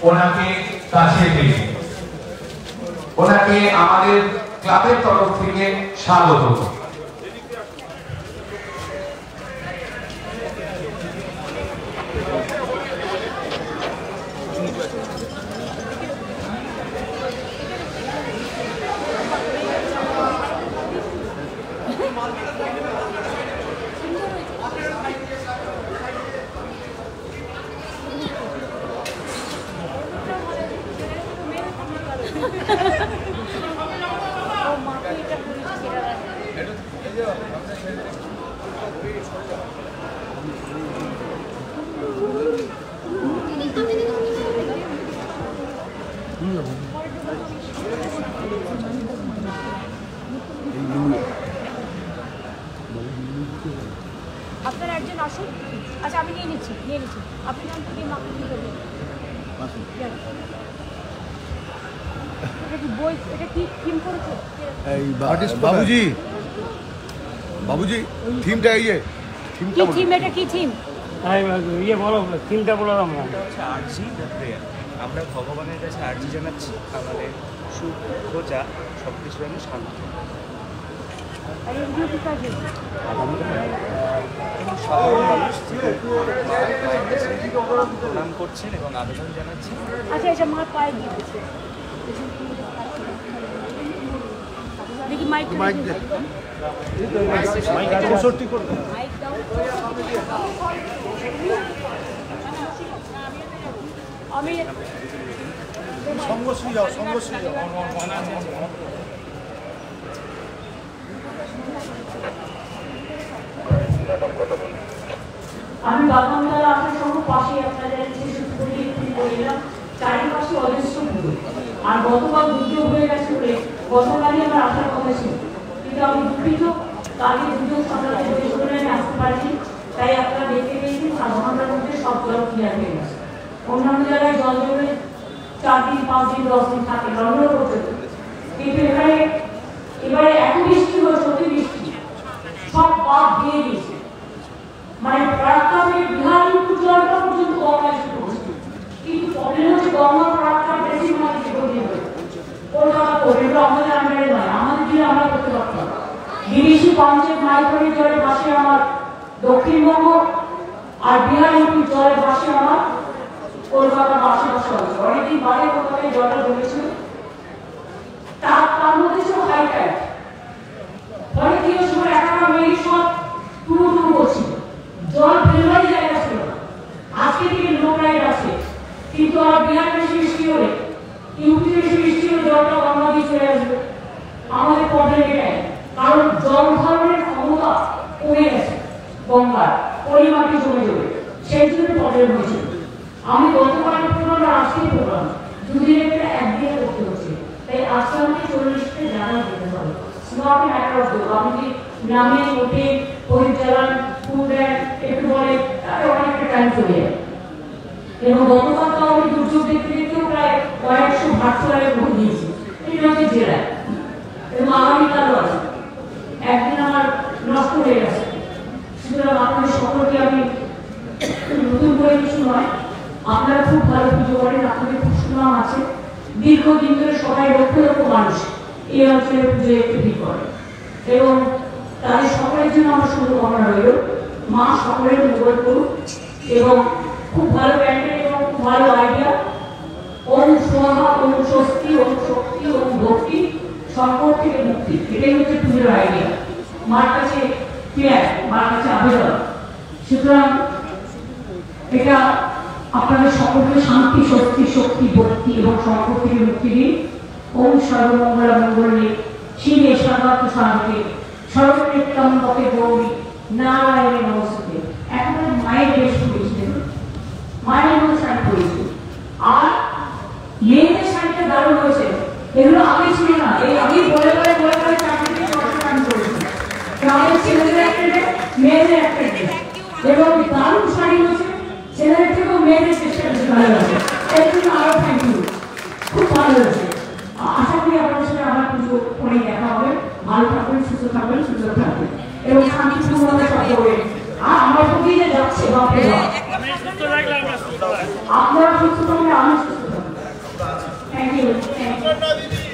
ওনাকে কাছে পেয়ে ওনাকে আমাদের ক্লাবের তরফ থেকে স্বাগত। আপনার একজন আসুন। আচ্ছা আমি নিয়ে নিচ্ছি আপনি নাম থেকে মাকে কি করবেন? এটা কি বই, এটা কি থিম করেছে? এই বাবুজি বাবুজি থিমটা এই যে কি থিম, এটা কি থিম? ইয়ে বলো, থিমটা বলো। আমরা আরজি দ্য প্রেয়ার, আমরা ভগবানের কাছে আরজি জানাচ্ছি আমাদের সুখ খোঁজা সব কিছু যেন শান্তি। সাধারণ মানুষ প্রণাম করছেন এবং আবেদন জানাচ্ছেন। আচ্ছা এটা মার পায়ে দিয়ে দিচ্ছে। দেখি মাইক আমি সঙ্গশ্রী যাও, সঙ্গশ্রী যাও। আমি বাগানতলা আপনার সঙ্গ পাশে আপনাদের বললাম চারিপাশে অজস্র পুজো, আর গতকাল দুর্যোগ হয়ে গেছে বলে গতকালই আমার আসার কথা ছিল, কিন্তু আমি দুঃখিত কালকে দুর্যোগ সামলাতে শেষ করে আমি আসতে পারিনি। তাই আপনারা দেখতে পেয়েছেন 7 ঘন্টার মধ্যে সব জল ক্লিয়ার হয়ে গেছে। অন্যান্য জায়গায় জল জমে 4 দিন 5 দিন 10 দিন থাকে রন্ধন করতে, কিন্তু এবারে এত বৃষ্টি হয়েছে, অতি বৃষ্টি সব বাদ দিয়ে দিয়েছে। মানে প্রাক্তা থেকে বিহারপুর জলটা পর্যন্ত গঙ্গায় শুরু হচ্ছে, কিন্তু প্রবলেম হচ্ছে গঙ্গার প্রাক্তা বেশি মানে দীর্ঘদিন হয়ে কলকাতা করে এগুলো আমাদের আন্ডারে নয়, আমাদের দিলে আমরা করতে পারতাম। বিদেশি পঞ্চায়েত মাইথনের জলের পাশে আমার দক্ষিণবঙ্গ, আর বিহারপুর জলের পাশে আমার কলকাতার আশেপাশে অঞ্চল। অনেকদিন বাদে কোথাও জলটা জমেছিল, তার মধ্যে ছিল হাই টাইড, ফলে কি হয়েছিল একা মেয়ে সব টুরু টুরু করছিল, জল ফেলবারই জায়গা ছিল না। আজকে থেকে নোংরাই আছে, কিন্তু আর বিহার বেশি বৃষ্টি হলে, ইউপি বেশি বৃষ্টি হলে জলটা গঙ্গা দিয়ে চলে আসবে। আমাদের প্রবলেম এটাই, কারণ জল ধারণের ক্ষমতা কমে গেছে গঙ্গার, পরিমাটি জমে যাবে, সেই জন্য প্রবলেম হয়েছিল। আমি গতকালের প্রোগ্রাম আর আজকের প্রোগ্রাম দুদিনের একটা একদিনে করতে হচ্ছে, তাই আজকে আমাকে 40টা জায়গায় যেতে হবে। নট ম্যাটার অফ দোক, আপনি নামে ওঠে প্রদীপ জ্বালান, ফুল দেন, একটু বলে, তাতে অনেকটা টাইম চলে যায়। এবং গতকাল তো আমি দুর্যোগ দেখতে দেখতেও প্রায় কয়েকশো ভার্চুয়ালে ভোট দিয়েছি, এটা হচ্ছে জেলায়, এবং আগামীকালও আছে। একদিন আমার নষ্ট হয়ে গেছে। সুতরাং আপনাদের সকলকে আমি নতুন করে কিছু নয়, আপনারা খুব ভালো পুজো করেন, আপনাদের খুব সুনাম আছে, দীর্ঘদিন ধরে সবাই লক্ষ লক্ষ মানুষ এই অঞ্চলের পুজো একটু ভিড় করে, এবং তাদের সকলের জন্য আমার শুভকামনা রইল। মা সকলের মঙ্গল করুক, এবং খুব ভালো প্যান্ডেল এবং খুব ভালো আইডিয়া। ওম সোহা, ওম স্বস্তি, ওম শক্তি, ওম ভক্তি, সংকট থেকে মুক্তি, এটাই হচ্ছে পুজোর আইডিয়া। মার কাছে প্রেয়ার, মার কাছে আবেদন। সুতরাং এটা আপনাদের সকলকে শান্তি, স্বস্তি, শক্তি, ভক্তি এবং সংকট থেকে মুক্তি দিন। ওম সর্বমঙ্গলা মঙ্গলে শিবে সর্বার্থ সাধকে সর্বনিত্যম পথে গৌরী নারায়ণে নমস্তে। এখন মায়ের বেশ করেছিলেন, মায়ের মতো শাড়ি পরেছে, আর মেয়েদের শাড়িটা দারুণ হয়েছে। এগুলো আগে ছিল না, এই আমি বলে বলে বলে বলে চাকরিতে সরকার করেছি। আমাদের ছেলেদের একটা ড্রেস, মেয়েদের একটা ড্রেস, এবং দারুণ শাড়ি হয়েছে, ছেলেদের থেকেও মেয়েদের চেষ্টা বেশি ভালো হয়েছে। এর জন্য আরো থ্যাংক ইউ, খুব ভালো হয়েছে। আশা করি আপনাদের সাথে আমার পুজো করে দেখা হবে। ভালো থাকবেন, সুস্থ থাকবেন, সুন্দর থাকবেন, এবং শান্তিপূর্ণভাবে সব করবেন। আর আমার প্রতি যে যাচ্ছে আপনারা সুস্থ থাকলে আমি সুস্থ থ্যাংক ইউ